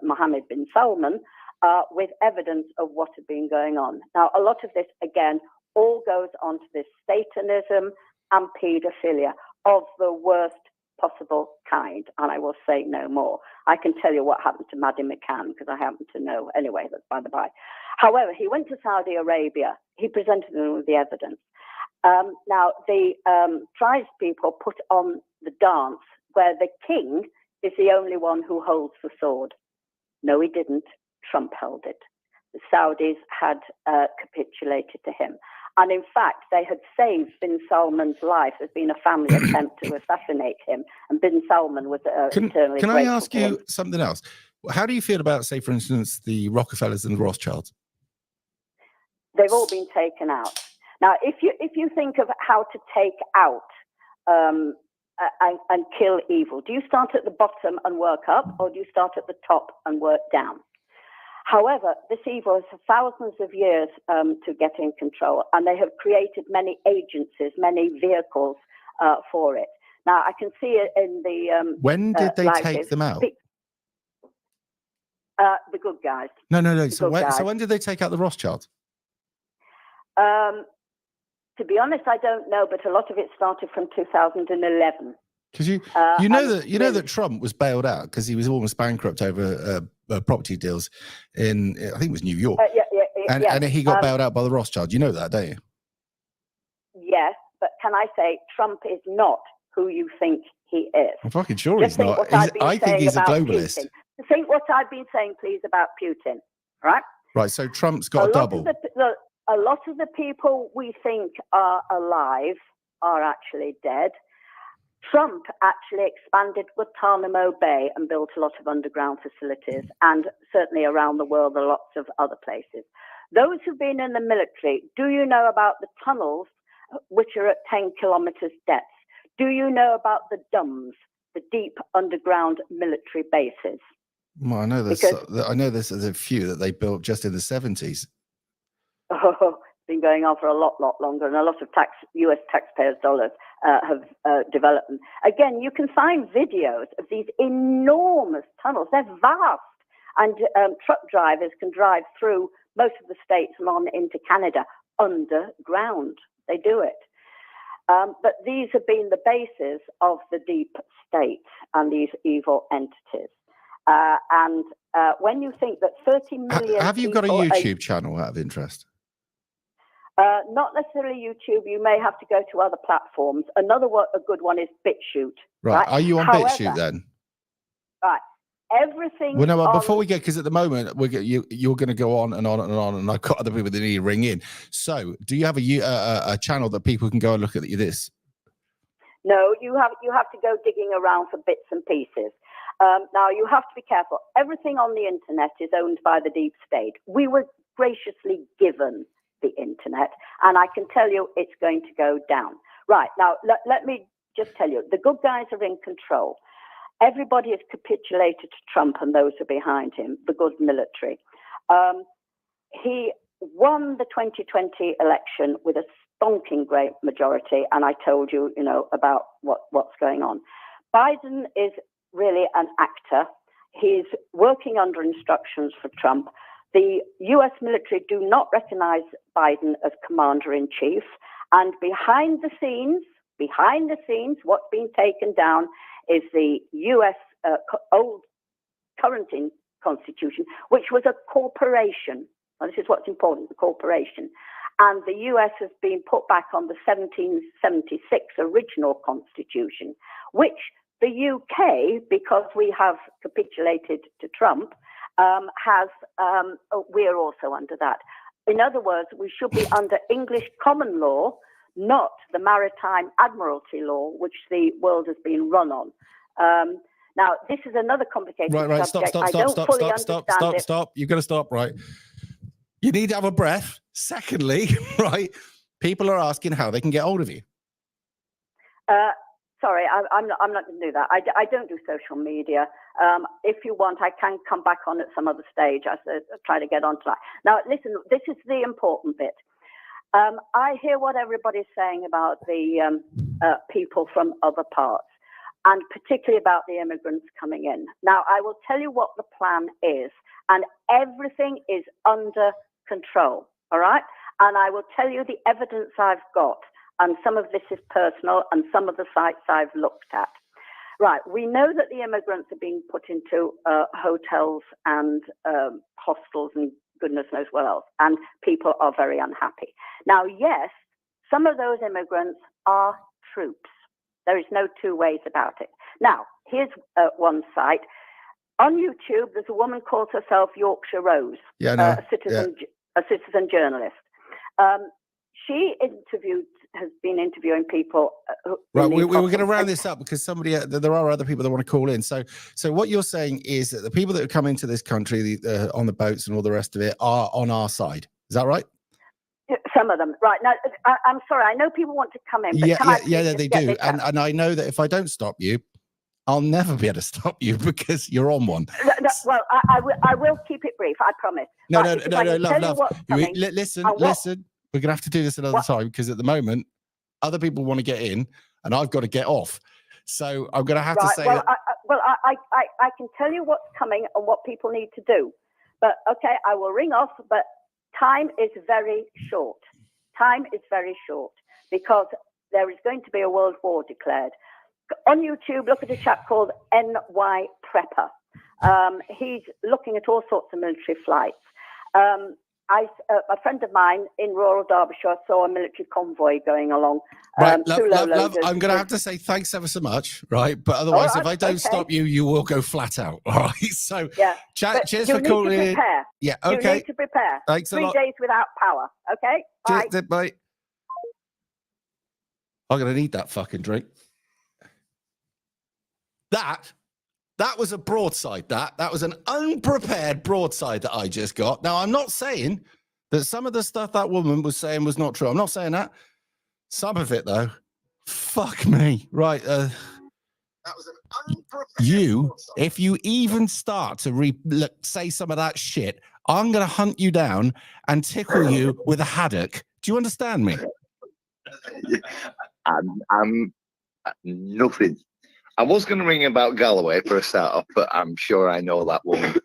Mohammed bin Salman, with evidence of what had been going on. Now, a lot of this, again, all goes on to this Satanism and paedophilia of the worst possible kind. And I will say no more. I can tell you what happened to Maddie McCann because I happen to know. Anyway, that's by the by. However, he went to Saudi Arabia. He presented them with the evidence. Now, the tribespeople put on the dance where the king is the only one who holds the sword. No, he didn't. Trump held it. The Saudis had capitulated to him. And in fact, they had saved bin Salman's life. There's been a family attempt to assassinate him. And bin Salman was eternally Can I grateful ask to him. you something else? How do you feel about, say, for instance, the Rockefellers and the Rothschilds? They've all been taken out. Now, if you think of how to take out and kill evil, do you start at the bottom and work up, or do you start at the top and work down? However, this evil has thousands of years to get in control, and they have created many agencies, many vehicles for it. Now, I can see it in the... when did they take them out? The good guys. No. So when did they take out the Rothschilds? To be honest, I don't know, but a lot of it started from 2011. Because you know that Trump was bailed out because he was almost bankrupt over property deals in, I think it was New York. And he got bailed out by the Rothschilds. You know that, don't you? Yes, but can I say Trump is not who you think he is. I'm fucking sure he's not. I think he's a globalist. Putin. Think what I've been saying, please, about Putin, right? Right, so Trump's got a double. A lot of the people we think are alive are actually dead. Trump actually expanded Guantanamo Bay and built a lot of underground facilities, and certainly around the world, there are lots of other places. Those who've been in the military, do you know about the tunnels which are at 10 kilometers depth? Do you know about the DUMBs, the deep underground military bases? Well, I know there's a few that they built just in the 70s. Oh, it's been going on for a lot longer, and a lot of U.S. taxpayers' dollars have developed them. Again, you can find videos of these enormous tunnels. They're vast, and truck drivers can drive through most of the states and on into Canada underground. They do it. But these have been the bases of the deep state and these evil entities. And when you think that 30 million have you got a YouTube channel out of interest? Not necessarily YouTube. You may have to go to other platforms. A good one is BitChute. Right. Are you on BitChute then? Right. Everything. Well, no. Before we get, because at the moment you're going to go on and on and on, and I've got other people that need to ring in. So, do you have a channel that people can go and look at this? No, you have to go digging around for bits and pieces. Now, you have to be careful. Everything on the internet is owned by the deep state. We were graciously given the internet, and I can tell you it's going to go down. Right, now, let me just tell you, the good guys are in control. Everybody has capitulated to Trump and those who are behind him, the good military. He won the 2020 election with a stonking great majority, and I told you, about what's going on. Biden is really an actor. He's working under instructions for Trump. The U.S. military do not recognize Biden as commander-in-chief. And behind the scenes, behind the scenes, what's been taken down is the U.S. Old current constitution, which was a corporation. Now, this is what's important, the corporation. And the US has been put back on the 1776 original constitution, which the UK, because we have capitulated to Trump, we're also under that. In other words, we should be under English common law, not the maritime admiralty law, which the world has been run on. Now, this is another complicated subject. Stop. You've got to stop, right? You need to have a breath. Secondly, right, people are asking how they can get hold of you. Sorry, I'm not going to do that. I don't do social media. If you want, I can come back on at some other stage. I try to get onto that. Now, listen, this is the important bit. I hear what everybody's saying about the people from other parts, and particularly about the immigrants coming in. Now, I will tell you what the plan is, and everything is under control, all right? And I will tell you the evidence I've got, and some of this is personal, and some of the sites I've looked at. Right, we know that the immigrants are being put into hotels and hostels and goodness knows what else, and people are very unhappy. Now, yes, some of those immigrants are troops. There is no two ways about it. Now, here's one site. On YouTube, there's a woman calls herself Yorkshire Rose, a citizen journalist. She has been interviewing people. Right, we're going to round this up because there are other people that want to call in. So what you're saying is that the people that have come into this country on the boats and all the rest of it are on our side. Is that right? Some of them, right. Now, I'm sorry. I know people want to come in, but they do. And I know that if I don't stop you, I'll never be able to stop you because you're on one. Well, I will keep it brief. I promise. No, love. Listen. We're going to have to do this another time because at the moment, other people want to get in and I've got to get off. So I'm going to have to say I can tell you what's coming and what people need to do. But, okay, I will ring off, but time is very short. Time is very short because there is going to be a world war declared. On YouTube, look at a chap called NY Prepper. He's looking at all sorts of military flights. A friend of mine in rural Derbyshire saw a military convoy going along. Right, love, I'm going to have to say thanks ever so much, right? But otherwise, if I don't stop you, you will go flat out, all right? So, cheers for calling in. Yeah, okay. You need to prepare. Thanks a lot. 3 days without power, okay? Bye. Cheers, bye. I'm going to need that fucking drink. That was a broadside. That was an unprepared broadside that I just got. Now, I'm not saying that some of the stuff that woman was saying was not true. I'm not saying that. Some of it, though, fuck me. Right. That was an unprepared broadside. If you even start to say some of that shit, I'm going to hunt you down and tickle you with a haddock. Do you understand me? I'm nothing. I was going to ring about Galloway for a start-off, but I'm sure I know that woman.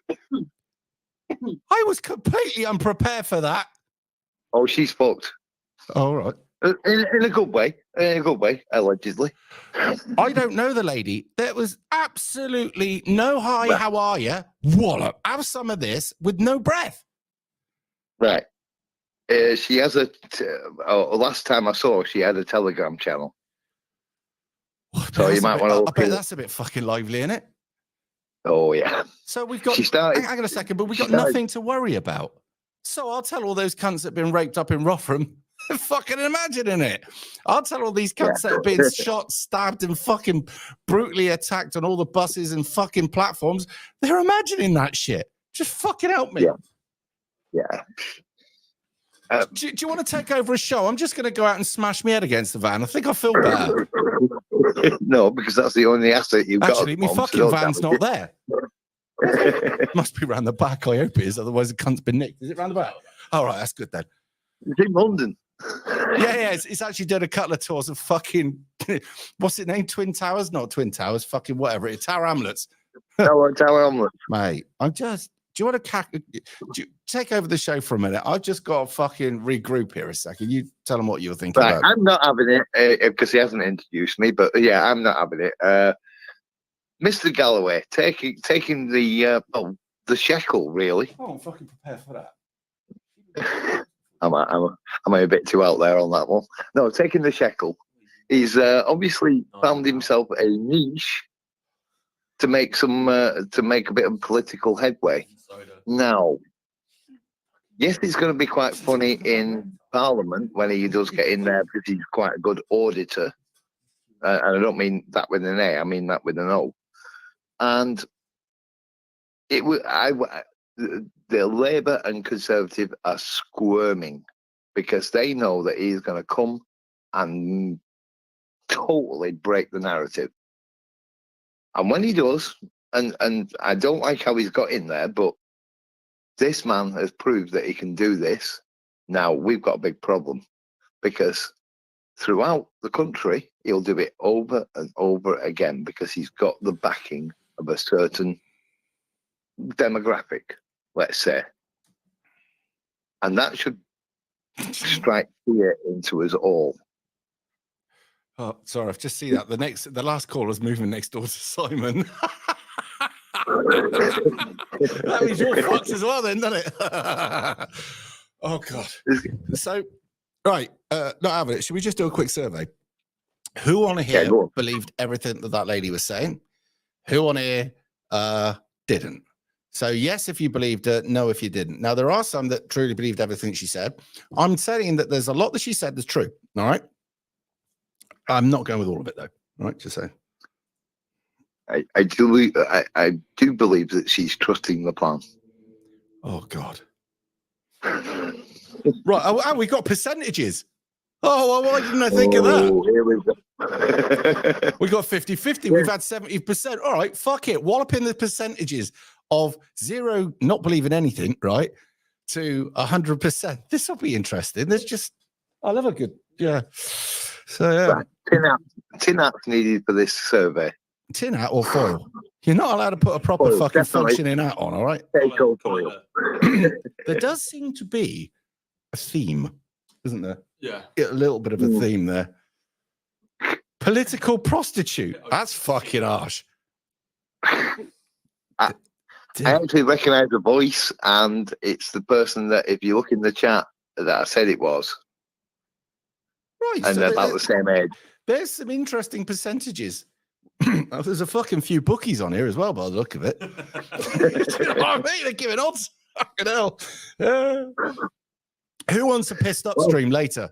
I was completely unprepared for that. Oh, she's fucked. All right. In a good way. In a good way, allegedly. I don't know the lady. There was absolutely no hi, how are you? Wallop. Have some of this with no breath. Right. She has last time I saw her, she had a Telegram channel. So you might want to look. That's a bit fucking lively, isn't it? Oh yeah. So we've got. Hang on a second, but we've got nothing to worry about. So I'll tell all those cunts that have been raped up in Rotherham. Fucking imagining it. I'll tell all these cunts that have been shot, stabbed, and fucking brutally attacked on all the buses and fucking platforms. They're imagining that shit. Just fucking help me. Yeah. Do you want to take over a show? I'm just going to go out and smash my head against the van. I think I feel better. No, because that's the only asset you've got. Actually, my fucking van's not there. Must be round the back. I hope it is. Otherwise, the cunt's been nicked. Is it round the back? All right, that's good then. It's in London. Yeah. It's actually done a couple of tours of fucking, what's it named? Twin Towers? Not Twin Towers. Fucking whatever. It's Tower Hamlets. Tower Hamlets. Mate, do you want to take over the show for a minute. I've just got to fucking regroup here a second. You tell them what you were thinking Right, about. I'm not having it because he hasn't introduced me, but yeah, I'm not having it. Mr. Galloway taking the shekel, really. Oh, I'm fucking prepared for that. Am I a bit too out there on that one? No, taking the shekel. He's obviously found himself a niche to make a bit of political headway. Now, yes, it's going to be quite funny in Parliament when he does get in there because he's quite a good auditor. And I don't mean that with an A, I mean that with an O. And the Labour and Conservative are squirming because they know that he's going to come and totally break the narrative. And when he does, and I don't like how he's got in there, but this man has proved that he can do this. Now we've got a big problem because throughout the country, he'll do it over and over again because he's got the backing of a certain demographic, let's say. And that should strike fear into us all. Oh, sorry, I've just seen that. The last caller's moving next door to Simon. That means you're fucked as well then, doesn't it? Oh, God. So, right, not having it. Should we just do a quick survey? Who on here believed everything that lady was saying? Who on here didn't? So, yes, if you believed her, no, if you didn't. Now, there are some that truly believed everything she said. I'm saying that there's a lot that she said that's true, all right? I'm not going with all of it, though, all right? Just saying. I do believe that she's trusting the plan. Oh, God. Right, oh, we got percentages. Oh, well, why didn't I think of that? Here we go. We got 50-50. We've had 70%. All right, fuck it. Wallop in the percentages of 0 not believing anything, right, to 100%. This will be interesting. I love a good, yeah. So, yeah. Right. Tin hats needed for this survey. Tin hat or foil? You're not allowed to put a proper fucking functioning hat on, all right? Foil. There does seem to be a theme, isn't there? Yeah. A little bit of a theme there. Political prostitute. That's fucking harsh. I actually recognise the voice, and it's the person that, if you look in the chat, that I said it was. Right. And so they're about the same age. There's some interesting percentages. There's a fucking few bookies on here as well, by the look of it. You know what I mean? They're giving odds. Fucking hell. Who wants a pissed up stream later?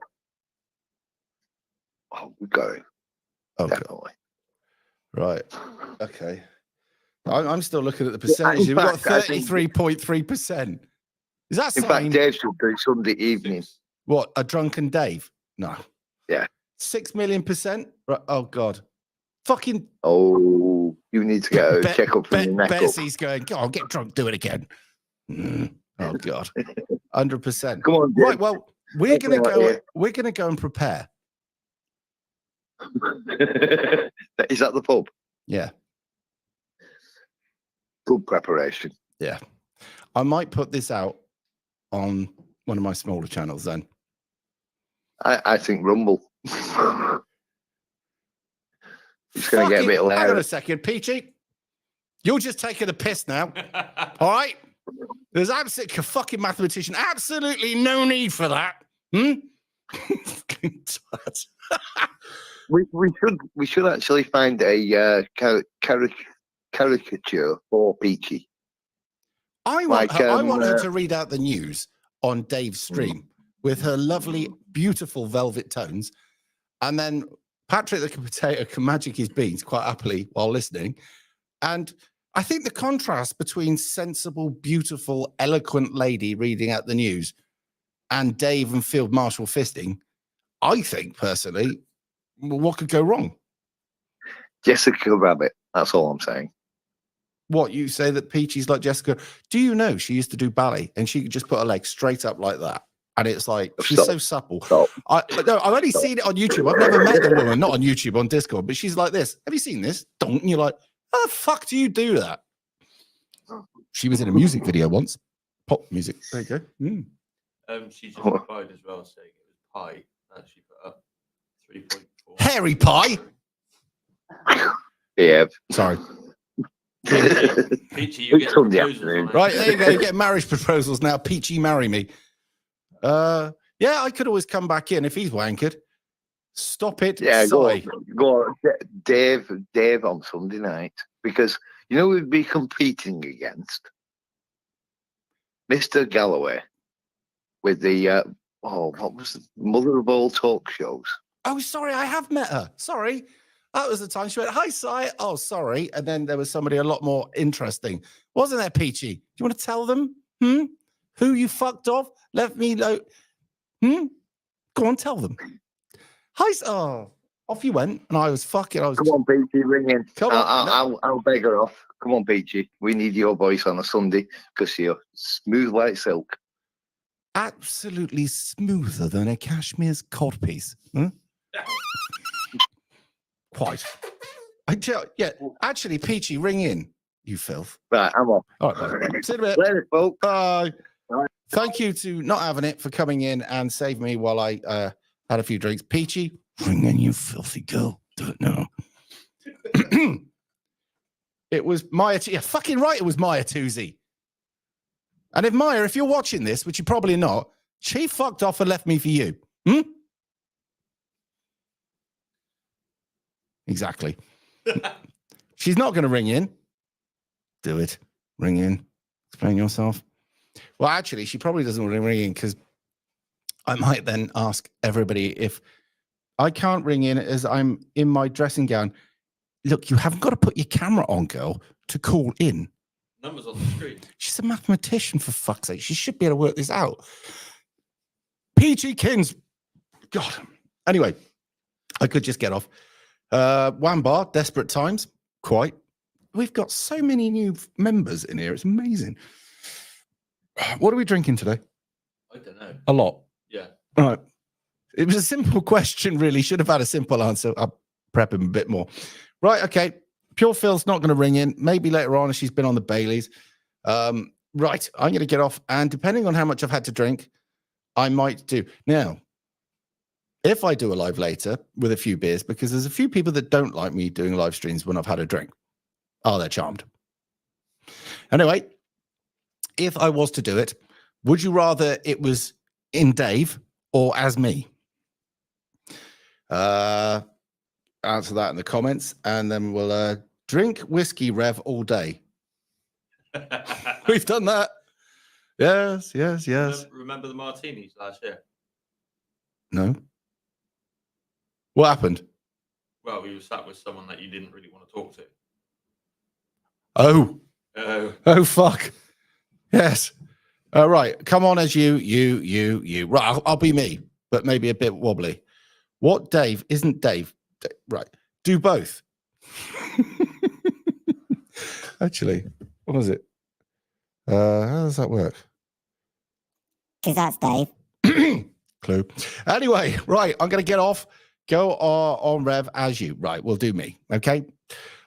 Oh, we got it. Oh, definitely. Right. Okay. I'm still looking at the percentages. We've got 33.3%. Is that in fact, Dave should do Sunday evening. What, a drunken Dave? No. Yeah. 6 million%? Right. Oh, God. Fucking. Oh, you need to go check up for your neck. Bessie's going, go on, get drunk, do it again. Oh, God. 100%. Come on, Dave. Right. Well, we're going to go. We're going to go and prepare. Is that the pub? Yeah. Good preparation. Yeah. I might put this out on one of my smaller channels then. I think Rumble. It's going to get a bit loud. Hang on a second, Peachy. You're just taking a piss now. All right? There's absolutely fucking mathematician. Absolutely no need for that. We should actually find a caricature for Peachy. I want her to read out the news on Dave's stream with her lovely, beautiful velvet tones, and then Patrick the potato can magic his beans quite happily while listening. And I think the contrast between sensible, beautiful, eloquent lady reading out the news and Dave and Field Marshal fisting, I think personally, what could go wrong? Jessica Rabbit. That's all I'm saying. What, you say that Peachy's like Jessica? Do you know she used to do ballet and she could just put her legs straight up like that? And it's like, she's so supple. I've only seen it on YouTube. I've never met the woman, not on YouTube, on Discord, but she's like this. Have you seen this? Don't. And you're like, how the fuck do you do that? She was in a music video once. Pop music. There you go. Mm. She just replied as well saying it was pie that she put up 3.4. Hairy pie. Yeah. Sorry. Peachy, you get proposals on it. Right, there you go. You get marriage proposals now. Peachy, marry me. Yeah, I could always come back in if he's wankered. Stop it. Yeah, sigh. go on. Dave on Sunday night. Because, you know, we'd be competing against Mr. Galloway with the, what was the mother of all talk shows? Oh, sorry, I have met her. Sorry. That was the time she went, hi, Si. Oh, sorry. And then there was somebody a lot more interesting. Wasn't there, Peachy? Do you want to tell them? Who you fucked off? Left me low. Go on, tell them. Hi, oh, off you went. And I was fucking. Come on, Peachy, ring in. Come on. I'll beg her off. Come on, Peachy. We need your voice on a Sunday because you're smooth like silk. Absolutely smoother than a cashmere's codpiece. Quite. Yeah, actually, Peachy, ring in, you filth. Right, I'm off. All right, bye. See you in a bit. Later, folks. Bye. Bye. Thank you to Not Having It for coming in and saved me while I had a few drinks. Peachy, ring in, you filthy girl. Do it now. It was Maya. Yeah, fucking right, it was Maya Toozy. And if Maya, if you're watching this, which you're probably not, she fucked off and left me for you. Exactly. She's not going to ring in. Do it. Ring in. Explain yourself. Well, actually, she probably doesn't want to ring in because I might then ask everybody if I can't ring in as I'm in my dressing gown. Look, you haven't got to put your camera on, girl, to call in. Numbers on the screen. She's a mathematician, for fuck's sake. She should be able to work this out. PG Kings. God. Anyway, I could just get off. Wambar, Desperate Times. Quite. We've got so many new members in here. It's amazing. What are we drinking today? I don't know. A lot. Yeah. All right. It was a simple question, really. Should have had a simple answer. I'll prep him a bit more. Right, okay. Pure Phil's not going to ring in. Maybe later on if she's been on the Baileys. Right, I'm going to get off. And depending on how much I've had to drink, I might do. Now, if I do a live later with a few beers, because there's a few people that don't like me doing live streams when I've had a drink. Oh, they're charmed. Anyway, if I was to do it, would you rather it was in Dave or as me? Answer that in the comments, and then we'll drink whiskey Rev all day. We've done that. Yes. Remember the martinis last year? No. What happened? Well, you were sat with someone that you didn't really want to talk to. Oh, fuck. Yes. Right. Come on as you. Right, I'll be me, but maybe a bit wobbly. What Dave isn't Dave? Right. Do both. Actually, what was it? How does that work? Because that's Dave. Clue. Anyway, right. I'm going to get off. Go on Rev as you. Right. We'll do me. Okay.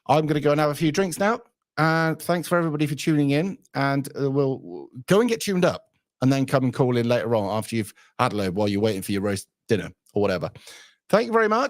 I'm going to go and have a few drinks now. And thanks for everybody for tuning in. And we'll go and get tuned up and then come and call in later on after you've had a load while you're waiting for your roast dinner or whatever. Thank you very much.